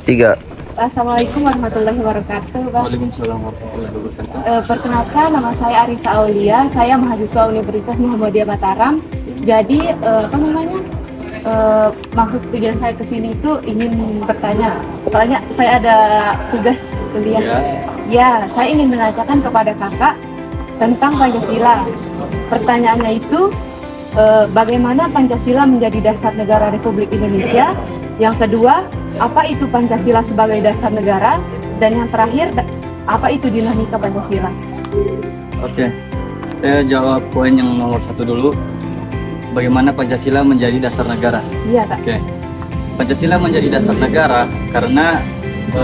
Tiga. Assalamualaikum warahmatullahi wabarakatuh, Bang. Waalaikumsalam warahmatullahi wabarakatuh. Perkenalkan, nama saya Arisa Aulia. Saya mahasiswa Universitas Muhammadiyah Mataram. Jadi, maksud tujuan saya ke sini itu ingin bertanya. Soalnya saya ada tugas kuliah. Ya, saya ingin menanyakan kepada kakak tentang Pancasila. Pertanyaannya itu, bagaimana Pancasila menjadi dasar negara Republik Indonesia? Yang kedua, apa itu Pancasila sebagai dasar negara? Dan yang terakhir, apa itu dinamika Pancasila? Oke, saya jawab poin yang nomor satu dulu. Bagaimana Pancasila menjadi dasar negara? Iya, Kak. Oke, Pancasila menjadi dasar negara karena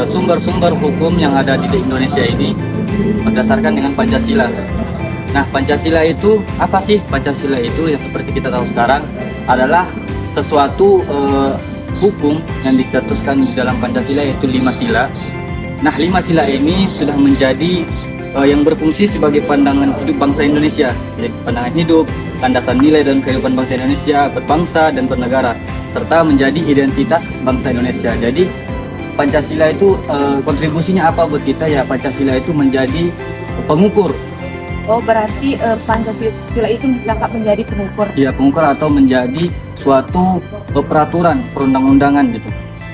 sumber-sumber hukum yang ada di Indonesia ini berdasarkan dengan Pancasila. Nah, Pancasila itu apa sih? Pancasila itu yang seperti kita tahu sekarang adalah sesuatu hukum yang dicetuskan di dalam Pancasila, yaitu 5 sila. Nah, 5 sila ini sudah menjadi yang berfungsi sebagai pandangan hidup bangsa Indonesia. Jadi pandangan hidup, landasan nilai dan kehidupan bangsa Indonesia, berbangsa dan bernegara, serta menjadi identitas bangsa Indonesia. Jadi Pancasila itu kontribusinya apa buat kita? Ya, Pancasila itu menjadi pengukur. Oh, berarti Pancasila itu dapat menjadi pengukur. Ya, pengukur atau menjadi suatu peraturan perundang-undangan gitu.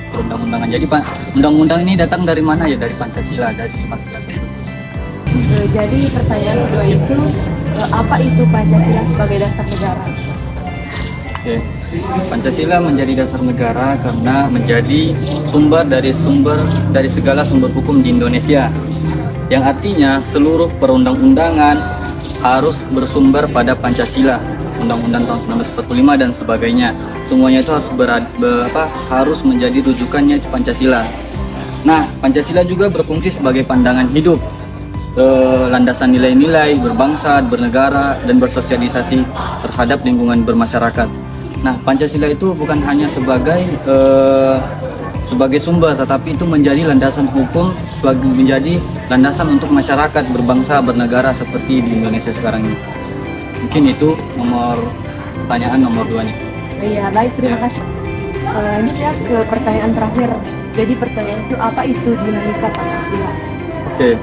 Perundang-undangan. Jadi undang-undang ini datang dari mana? Ya, dari Pancasila, dari 5 sila. Jadi pertanyaan kedua itu, apa itu Pancasila sebagai dasar negara? Oke. Pancasila menjadi dasar negara karena menjadi sumber dari segala sumber hukum di Indonesia. Yang artinya seluruh perundang-undangan harus bersumber pada Pancasila. Undang-Undang tahun 1945 dan sebagainya. Semuanya itu harus menjadi rujukannya Pancasila. Nah, Pancasila juga berfungsi sebagai pandangan hidup, landasan nilai-nilai berbangsa, bernegara, dan bersosialisasi terhadap lingkungan bermasyarakat. Nah, Pancasila itu bukan hanya sebagai sumber, tetapi itu menjadi landasan hukum, menjadi landasan untuk masyarakat berbangsa, bernegara seperti di Indonesia sekarang ini. Mungkin itu pertanyaan nomor 2-nya. Iya, baik, terima kasih. Lanjut ya ke pertanyaan terakhir. Jadi pertanyaan itu, apa itu dinamika Pancasila? Oke,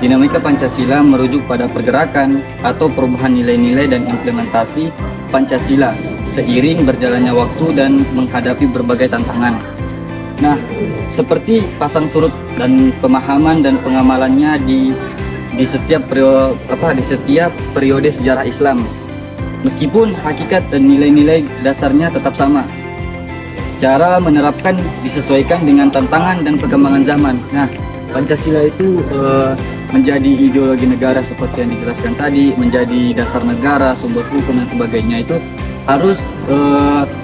dinamika Pancasila merujuk pada pergerakan atau perubahan nilai-nilai dan implementasi Pancasila seiring berjalannya waktu dan menghadapi berbagai tantangan. Nah, seperti pasang surut dan pemahaman dan pengamalannya di setiap periode sejarah Islam. Meskipun hakikat dan nilai-nilai dasarnya tetap sama, cara menerapkan disesuaikan dengan tantangan dan perkembangan zaman. Nah, Pancasila itu menjadi ideologi negara seperti yang dijelaskan tadi, menjadi dasar negara, sumber hukum dan sebagainya, itu harus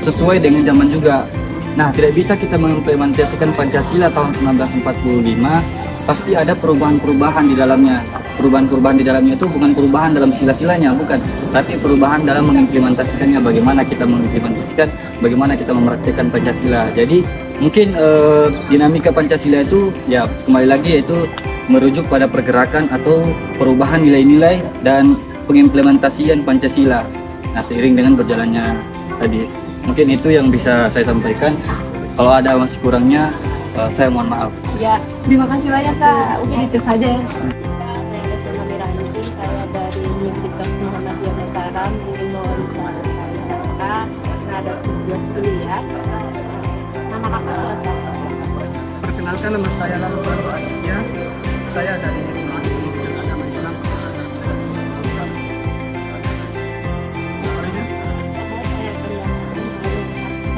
sesuai dengan zaman juga. Nah, tidak bisa kita mengimplementasikan Pancasila tahun 1945, pasti ada perubahan-perubahan di dalamnya. Perubahan-perubahan di dalamnya itu bukan perubahan dalam sila-silanya, bukan, tapi perubahan dalam mengimplementasikannya, bagaimana kita mengimplementasikan, bagaimana kita mempraktikkan Pancasila. Jadi mungkin dinamika Pancasila itu ya kembali lagi yaitu merujuk pada pergerakan atau perubahan nilai-nilai dan pengimplementasian Pancasila. Nah, seiring dengan berjalannya tadi. Mungkin itu yang bisa saya sampaikan. Kalau ada masih kurangnya, saya mohon maaf. Ya, terima kasih banyak, Kak. Mungkin itu saja. Saya dari Universitas Muhammadiyah Mataram, ilmu wisata, ada tujuan kuliah. Nama kakak siapa? Perkenalkan, nama saya Lalu Arskia. Saya dari Universitas Agama Islam.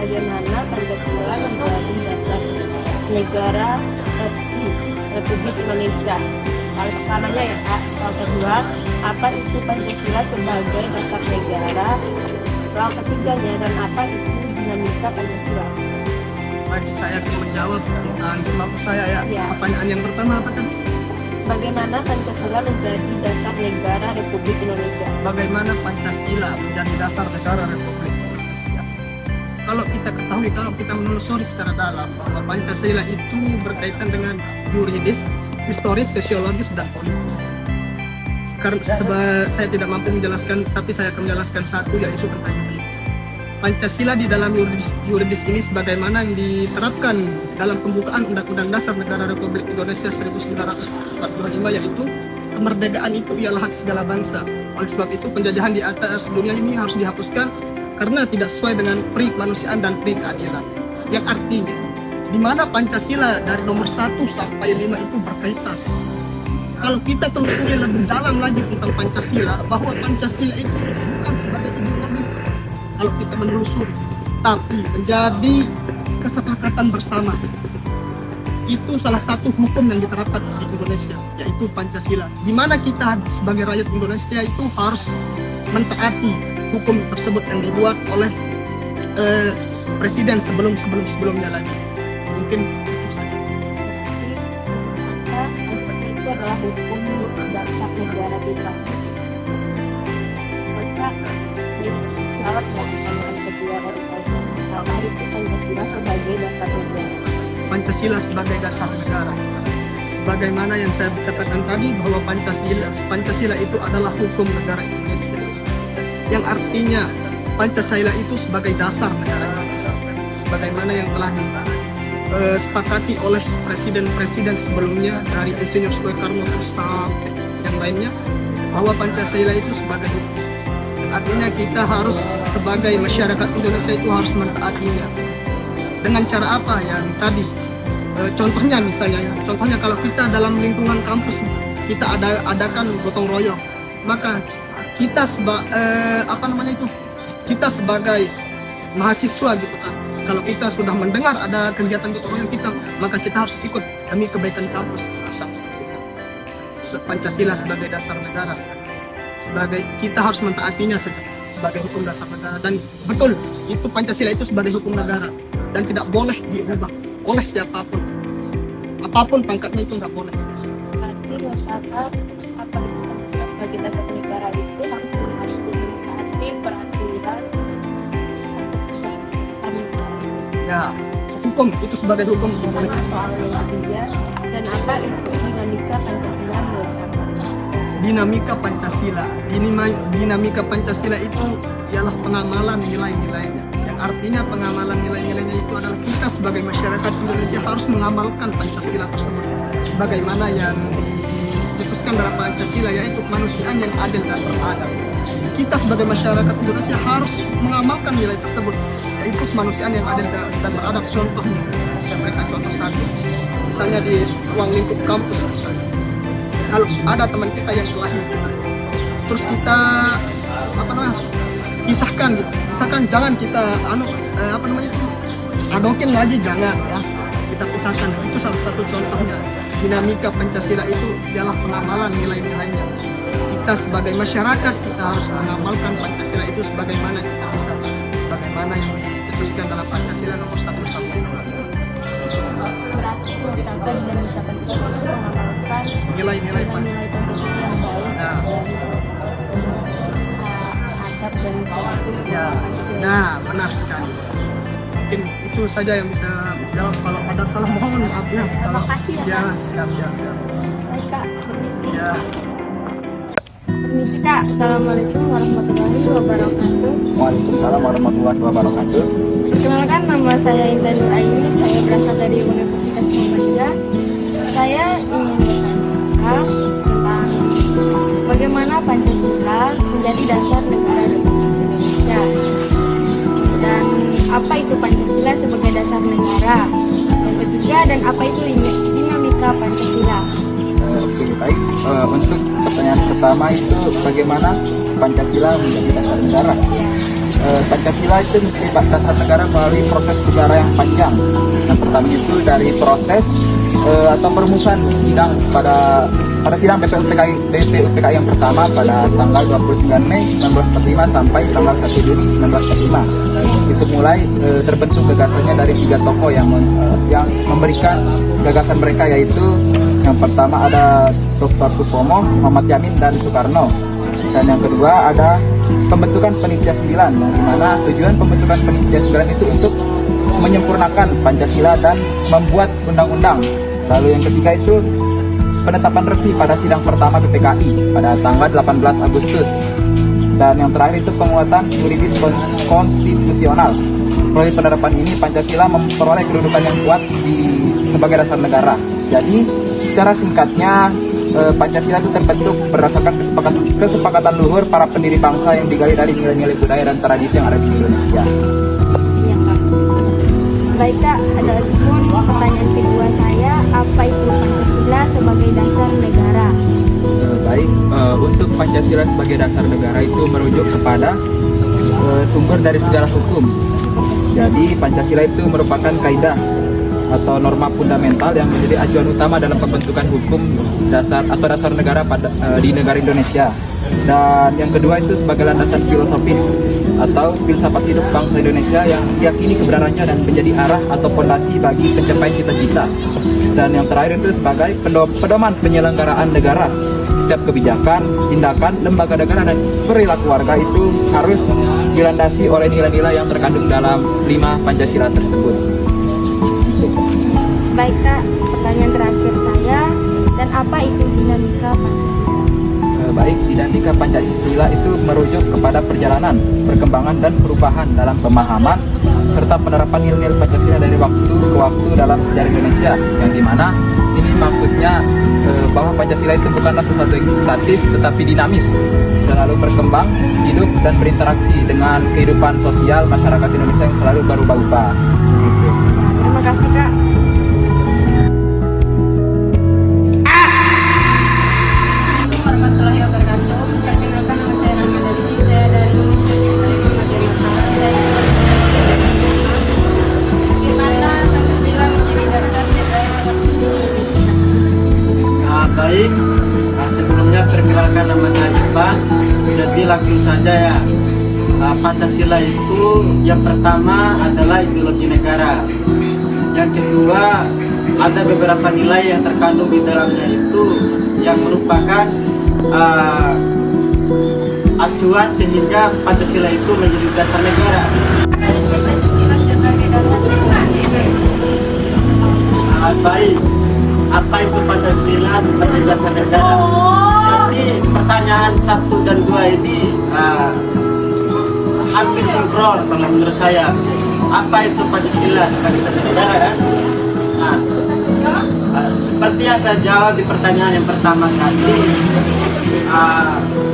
Bagaimana Pancasila menjadi dasar negara Republik Indonesia? Soal pertamanya ya, Kak. Soal kedua, apa itu Pancasila sebagai dasar negara? Soal ketiganya, dan apa itu dinamika Pancasila? Baik, saya akan menjawab lima saya ya. Ya. Pertanyaan yang pertama apa tadi? Bagaimana Pancasila menjadi dasar negara Republik Indonesia? Bagaimana Pancasila menjadi dasar negara Republik Indonesia? Kalau kita ketahui, kalau kita menelusuri secara dalam, bahwa Pancasila itu berkaitan dengan yuridis, historis, sosiologis, dan politis. Sekarang saya tidak mampu menjelaskan, tapi saya akan menjelaskan satu, yaitu berkaitan politis. Pancasila di dalam yuridis ini sebagaimana yang diterapkan dalam pembukaan Undang-Undang Dasar Negara Republik Indonesia 1945, yaitu kemerdekaan itu ialah hak segala bangsa. Oleh sebab itu penjajahan di atas dunia ini harus dihapuskan karena tidak sesuai dengan pri kemanusiaan dan pri keadilan. Yang artinya di mana Pancasila dari nomor 1 sampai 5 itu berkaitan. Kalau kita telusuri lebih dalam lagi tentang Pancasila, bahwa Pancasila itu bukan sebagai ideologi kalau kita menelusuri, tapi menjadi kesepakatan bersama. Itu salah satu hukum yang diterapkan di Indonesia, yaitu Pancasila. Di mana kita sebagai rakyat Indonesia itu harus mentaati hukum tersebut yang dibuat oleh presiden sebelumnya lagi. Mungkin itu saja. Itu adalah hukum dasar negara kita. Maka syarat melaksanakan kedua dari Pancasila itu Pancasila sebagai dasar negara. Pancasila sebagai dasar negara. Sebagaimana yang saya katakan tadi bahwa Pancasila itu adalah hukum negara Indonesia. Yang artinya Pancasila itu sebagai dasar negara Indonesia. Sebagaimana yang telah disepakati oleh presiden-presiden sebelumnya dari Insinyur Soekarno sampai yang lainnya, bahwa Pancasila itu sebagai hukum. Artinya kita harus sebagai masyarakat Indonesia itu harus mentaatinya. Dengan cara apa? Yang tadi contohnya misalnya ya, contohnya kalau kita dalam lingkungan kampus kita adakan gotong royong, maka kita kita sebagai mahasiswa gitu kan, kalau kita sudah mendengar ada kegiatan gotong royong kita, maka kita harus ikut demi kebaikan kampus. Pancasila sebagai dasar negara, sebagai kita harus mentaatinya sebagai hukum dasar negara, dan betul itu Pancasila itu sebagai hukum negara dan tidak boleh diubah oleh siapapun, apapun pangkatnya itu nggak boleh. Berarti masyarakat apa sebagai dasar negara itu harus mentaati peraturan Ya, hukum itu sebagai hukum. soal yang ketiga, dan apa itu dinamika Pancasila menurut Dinamika Pancasila, dinamika Pancasila itu ialah pengamalan nilai-nilainya. Yang artinya pengamalan nilai-nilainya itu adalah kita sebagai masyarakat Indonesia harus mengamalkan Pancasila tersebut sebagaimana yang dicetuskan dalam Pancasila, yaitu kemanusiaan yang adil dan beradab. Kita sebagai masyarakat Indonesia harus mengamalkan nilai tersebut, yaitu kemanusiaan yang adil dan beradab. Contohnya, saya berikan contoh satu, misalnya di ruang lingkup kampus misalnya. Kalau ada teman kita yang kelahiran misalnya, terus kita pisahkan gitu. Misalkan jangan kita adokin lagi, jangan ya, kita pisahkan. Itu salah satu contohnya. Dinamika Pancasila itu ialah pengamalan nilai-nilainya. Kita sebagai masyarakat kita harus mengamalkan Pancasila itu sebagaimana kita bisa, sebagaimana yang dicetuskan dalam Pancasila nomor 1 sampai 5. berarti mengucapkan dan mengucapkan itu mengamalkan Nilai-nilai Pancasila yang baik Nah. dan adab dan perilaku Ya, nah benar sekali. Mungkin itu saja yang bisa jawab. Kalau ada salah mohon maaf ya. Kalau kasih ya, ya, siap. baik Kak, permisi. Ya. Permisi Kak, Assalamualaikum warahmatullahi wabarakatuh. Waalaikumsalam warahmatullahi wabarakatuh. Perkenalkan, nama saya Intan Nur Aini, saya berasal dari Universitas Muhammadiyah. Saya ingin bertanya tentang bagaimana Pancasila menjadi dasar negara Republik Indonesia, dan apa itu Pancasila sebagai dasar negara. Yang ketiga, dan apa itu dinamika Pancasila. Oke, baik. Untuk pertanyaan pertama itu bagaimana Pancasila menjadi dasar negara. Pancasila itu menjadi dasar negara melalui proses sejarah yang panjang. Yang pertama itu dari proses atau perumusan sidang pada sidang BPUPKI yang pertama pada tanggal 29 Mei 1945 sampai tanggal 1 Juni 1945. Itu mulai terbentuk gagasannya dari 3 tokoh yang memberikan gagasan mereka, yaitu yang pertama ada Dr. Supomo, Muhammad Yamin, dan Soekarno. Dan yang kedua ada pembentukan Panitia 9, yang dimana tujuan pembentukan Panitia 9 itu untuk menyempurnakan Pancasila dan membuat undang-undang. Lalu yang ketiga itu penetapan resmi pada sidang pertama BPKI pada tanggal 18 Agustus Dan yang terakhir itu penguatan yuridis konstitusional. Melalui penerapan ini Pancasila memperoleh kedudukan yang kuat sebagai dasar negara. Jadi secara singkatnya Pancasila itu terbentuk berdasarkan kesepakatan luhur para pendiri bangsa yang digali dari nilai-nilai budaya dan tradisi yang ada di Indonesia. Iya, Kak. Baik, Kak, ada lagi pun pertanyaan kedua saya, apa itu Pancasila sebagai dasar negara? Baik, untuk Pancasila sebagai dasar negara itu merujuk kepada sumber dari segala hukum. Jadi Pancasila itu merupakan kaidah atau norma fundamental yang menjadi acuan utama dalam pembentukan hukum dasar atau dasar negara di negara Indonesia. Dan yang kedua itu sebagai landasan filosofis atau filsafat hidup bangsa Indonesia yang diyakini kebenarannya dan menjadi arah atau fondasi bagi pencapaian cita-cita. Dan yang terakhir itu sebagai pedoman penyelenggaraan negara. Setiap kebijakan, tindakan, lembaga negara dan perilaku warga itu harus dilandasi oleh nilai-nilai yang terkandung dalam 5 Pancasila tersebut. Baik, Kak, pertanyaan terakhir saya, dan apa itu dinamika Pancasila? Baik, dinamika Pancasila itu merujuk kepada perjalanan, perkembangan dan perubahan dalam pemahaman serta penerapan nilai-nilai Pancasila dari waktu ke waktu dalam sejarah Indonesia, yang dimana ini maksudnya bahwa Pancasila itu bukanlah sesuatu yang statis tetapi dinamis, selalu berkembang, hidup dan berinteraksi dengan kehidupan sosial masyarakat Indonesia yang selalu berubah-ubah. Terima kasih, Kak. Warahmatullahi wabarakatuh. Perkenalkan, nama saya Rama Dali. Saya dari Materi Utara. Bagaimana Pancasila menjadi dasar negara Indonesia? Baik, sebelumnya perkenalkan nama saya Ivan. Jadi langsung saja ya. Pancasila itu yang pertama adalah ideologi negara. Yang kedua, ada beberapa nilai yang terkandung di dalamnya itu yang merupakan acuan sehingga Pancasila itu menjadi dasar negara. Pancasila sebagai dasar negara. Baik, apa itu Pancasila sebagai dasar negara? Jadi pertanyaan 1 dan 2 ini hampir sinkron kalau menurut saya. Apa itu Pancasila sebagai dasar negara kan? Seperti yang saya jawab di pertanyaan yang pertama tadi,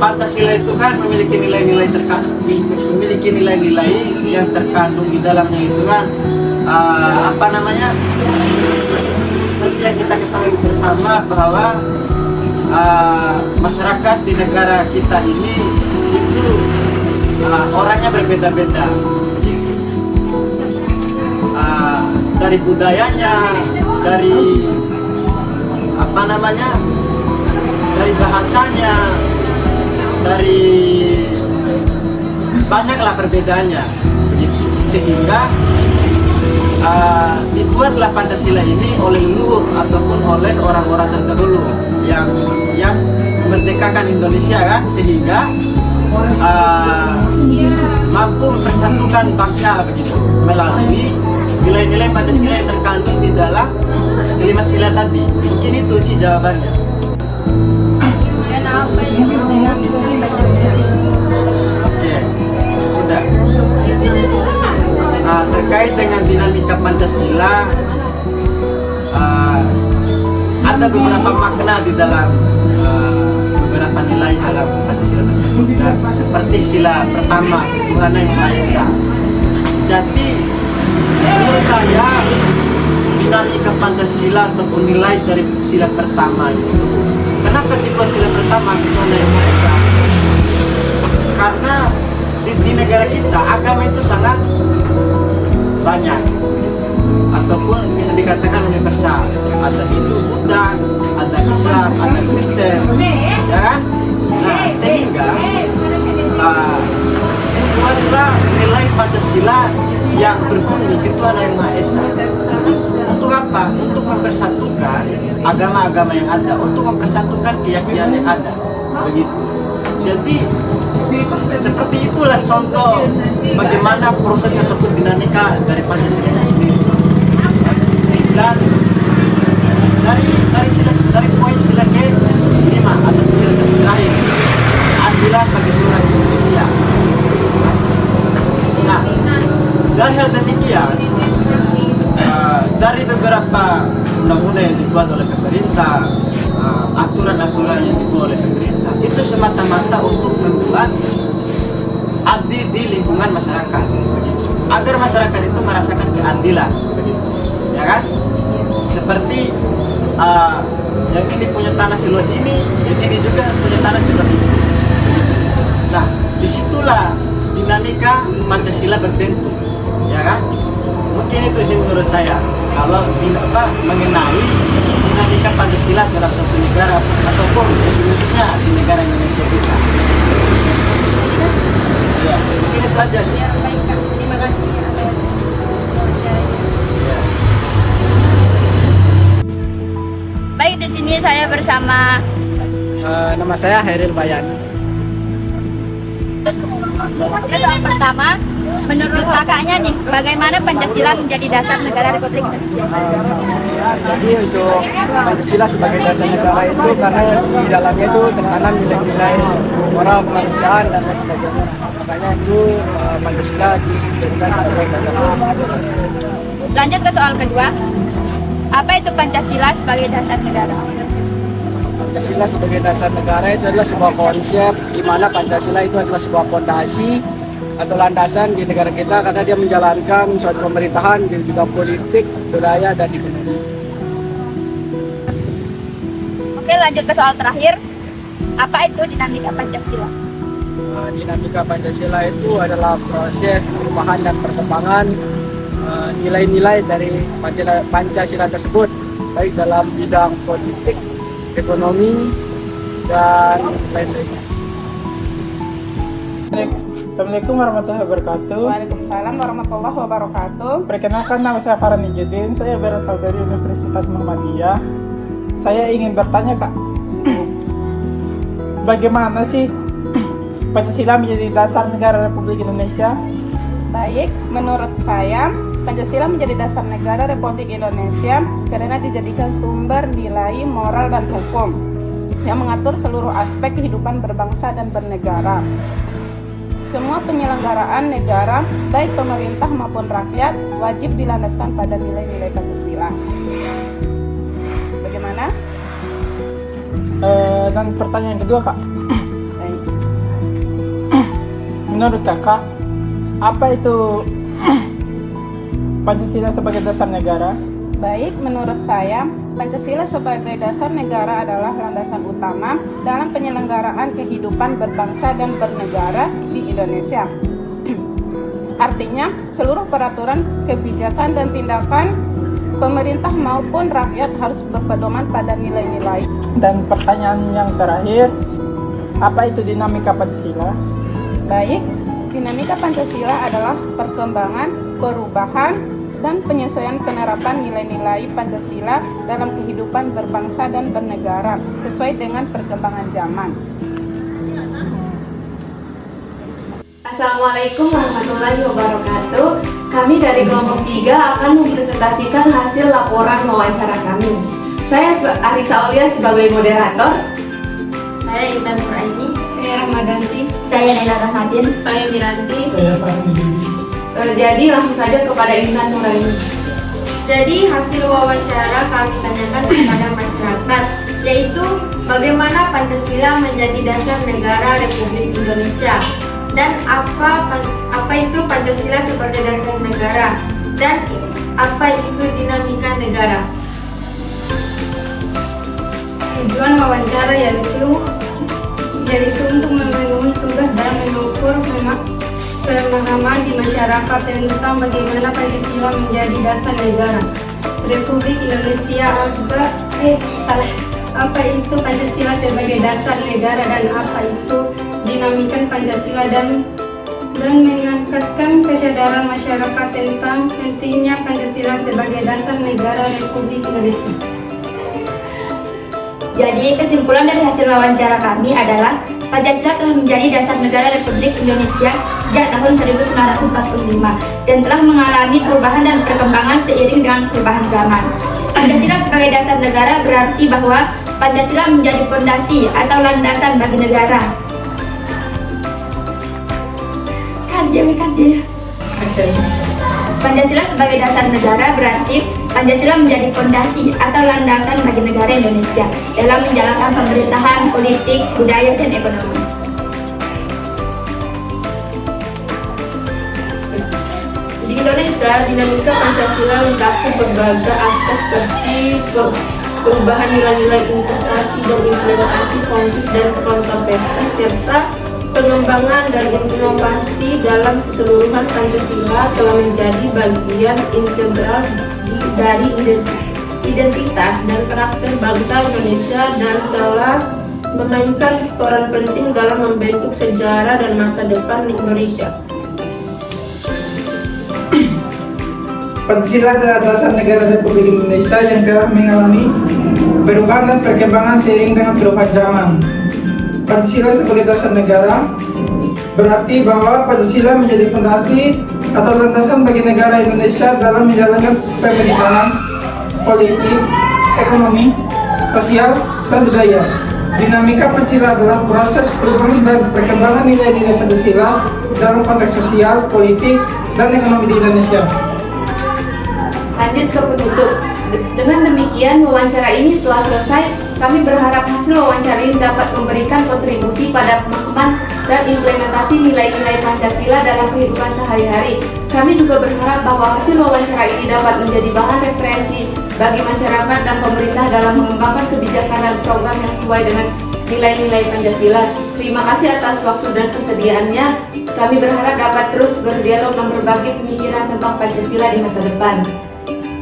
Pancasila itu kan memiliki nilai-nilai yang terkandung di dalamnya itu kan seperti yang kita ketahui bersama bahwa masyarakat di negara kita ini itu orangnya berbeda-beda, dari budayanya, dari dari bahasanya, dari banyaklah perbedaannya begitu. Sehingga dibuatlah Pancasila ini oleh leluhur ataupun oleh orang-orang terdahulu yang memerdekakan Indonesia kan, sehingga mampu mempersatukan bangsa begitu melalui nilai-nilai Pancasila yang terkandung di dalam 5 sila tadi. Mungkin itu sih jawabannya. Dan apa yang dinamika Pancasila? Oke, sudah. Terkait dengan dinamika Pancasila, ada beberapa makna di dalam beberapa nilai dalam Pancasila tersebut. Seperti sila pertama, Ketuhanan Yang Maha Esa. Jadi menurut saya dinamika Pancasila ataupun nilai dari sila pertama itu, kenapa tipe sila pertama Ketuhanan Yang Maha Esa? Karena di negara kita agama itu sangat banyak ataupun bisa dikatakan universal. Ada Hindu, Buddha, ada Islam, ada Kristen, ya kan? Nah, sehingga buatlah nilai Pancasila yang berbunyi Ketuhanan Yang Maha Esa. Untuk apa? Untuk mempersatukan agama-agama yang ada, untuk mempersatukan keyakinan yang ada. Begitu. Jadi seperti itulah contoh bagaimana proses ataupun dinamika dari Pancasila itu sendiri. Dan dari poin sila ke-5 atau sila terakhir, keadilan bagi seluruh Indonesia. Perihal demikian, dari beberapa undang-undang yang dibuat oleh pemerintah, aturan-aturan yang dibuat oleh pemerintah, itu semata-mata untuk membuat adil di lingkungan masyarakat, begitu. Agar masyarakat itu merasakan keadilan, begitu, ya kan? Seperti yang ini punya tanah seluas ini, yang ini juga harus punya tanah seluas ini. Begitu. Nah, disitulah dinamika Pancasila berbentuk, ya kan? Mungkin itu sih menurut saya. Kalau mengenai dinamika Pancasila dalam suatu negara ataupun khususnya di negara Indonesia kita. Ya, mungkin itu aja sih. Ya, baik Kak. Terima kasih atas Ya. Baik, di sini saya bersama Nama saya Hairil Bayani. soal pertama. Menurut kakaknya nih, bagaimana Pancasila menjadi dasar negara Republik Indonesia? Jadi untuk Pancasila sebagai dasar negara itu karena di dalamnya itu tertanam nilai-nilai moral kemanusiaan dan lain sebagainya. Makanya itu Pancasila dijadikan sebagai dasar negara. Lanjut ke soal kedua. Apa itu Pancasila sebagai dasar negara? Pancasila sebagai dasar negara itu adalah sebuah konsep di mana Pancasila itu adalah sebuah fondasi atau landasan di negara kita karena dia menjalankan suatu pemerintahan dan juga politik, budaya, dan ekonomi. Oke, lanjut ke soal terakhir. Apa itu dinamika Pancasila? Dinamika Pancasila itu adalah proses perubahan dan perkembangan nilai-nilai dari Pancasila tersebut, baik dalam bidang politik, ekonomi, dan lain-lainnya. Assalamualaikum warahmatullahi wabarakatuh. Waalaikumsalam warahmatullahi wabarakatuh. Perkenalkan, nama saya Farhan Ijudin. Saya berasal dari Universitas Muhammadiyah. Saya ingin bertanya, Kak, bagaimana sih Pancasila menjadi dasar negara Republik Indonesia? Baik, menurut saya Pancasila menjadi dasar negara Republik Indonesia karena dijadikan sumber nilai moral dan hukum yang mengatur seluruh aspek kehidupan berbangsa dan bernegara. Semua penyelenggaraan negara, baik pemerintah maupun rakyat, wajib dilandaskan pada nilai-nilai Pancasila. Bagaimana? Dan pertanyaan kedua, Kak. Baik. Menurut Kakak, apa itu Pancasila sebagai dasar negara? Baik, menurut saya, Pancasila sebagai dasar negara adalah landasan utama dalam penyelenggaraan kehidupan berbangsa dan bernegara di Indonesia. Artinya, seluruh peraturan, kebijakan, dan tindakan pemerintah maupun rakyat harus berpedoman pada nilai-nilai. Dan pertanyaan yang terakhir, apa itu dinamika Pancasila? Baik, dinamika Pancasila adalah perkembangan, perubahan, dan penyesuaian penerapan nilai-nilai Pancasila dalam kehidupan berbangsa dan bernegara sesuai dengan perkembangan zaman. Assalamualaikum warahmatullahi wabarakatuh. Kami dari kelompok 3 akan mempresentasikan hasil laporan wawancara kami. Saya Arisa Aulia sebagai moderator. Saya Intan Nuraini. Saya Ramadanti. Saya Nela Rahmadin. Saya Miranti. Saya Farhan Ijudin. Jadi langsung saja kepada Intan Nuraini. Jadi hasil wawancara kami tanyakan kepada masyarakat, yaitu bagaimana Pancasila menjadi dasar negara Republik Indonesia dan apa itu Pancasila sebagai dasar negara dan apa itu dinamika negara. Tujuan wawancara yaitu untuk memenuhi tugas dan mengukur pemahaman di masyarakat tentang bagaimana Pancasila menjadi dasar negara Republik Indonesia. Apa itu Pancasila sebagai dasar negara dan apa itu dinamika Pancasila dan meningkatkan kesadaran masyarakat tentang pentingnya Pancasila sebagai dasar negara Republik Indonesia. Jadi kesimpulan dari hasil wawancara kami adalah Pancasila telah menjadi dasar negara Republik Indonesia sejak tahun 1945 dan telah mengalami perubahan dan perkembangan seiring dengan perubahan zaman. Pancasila sebagai dasar negara berarti bahwa Pancasila menjadi fondasi atau landasan bagi negara. Kan dia. Pancasila sebagai dasar negara berarti Pancasila menjadi fondasi atau landasan bagi negara Indonesia dalam menjalankan pemerintahan, politik, budaya, dan ekonomi. Di Indonesia, dinamika Pancasila mencakup berbagai aspek seperti perubahan nilai-nilai interpretasi dan implementasi konflik dan kontroversi serta pengembangan dan inovasi dalam keseluruhan Pancasila telah menjadi bagian integral dari identitas dan karakter bangsa Indonesia dan telah memainkan peran penting dalam membentuk sejarah dan masa depan Indonesia. Pancasila adalah dasar negara Republik Indonesia yang telah mengalami perubahan dan perkembangan seiring dengan perubahan zaman. Pancasila sebagai dasar negara berarti bahwa Pancasila menjadi fondasi atau landasan bagi negara Indonesia dalam menjalankan pemerintahan, politik, ekonomi, sosial, dan budaya. Dinamika Pancasila adalah proses perubahan dan perkembangan nilai-nilai Pancasila dalam konteks sosial, politik, dan ekonomi di Indonesia. Lanjut ke penutup. Dengan demikian, wawancara ini telah selesai. Kami berharap hasil wawancara ini dapat memberikan kontribusi pada pemahaman dan implementasi nilai-nilai Pancasila dalam kehidupan sehari-hari. Kami juga berharap bahwa hasil wawancara ini dapat menjadi bahan referensi bagi masyarakat dan pemerintah dalam mengembangkan kebijakan dan program yang sesuai dengan nilai-nilai Pancasila. Terima kasih atas waktu dan kesediaannya. Kami berharap dapat terus berdialog dan berbagi pemikiran tentang Pancasila di masa depan.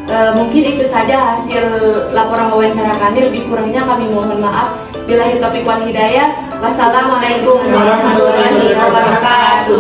Mungkin itu saja hasil laporan wawancara kami. Lebih kurangnya kami mohon maaf. Billahi taufiq wal hidayah. Wassalamualaikum warahmatullahi wabarakatuh.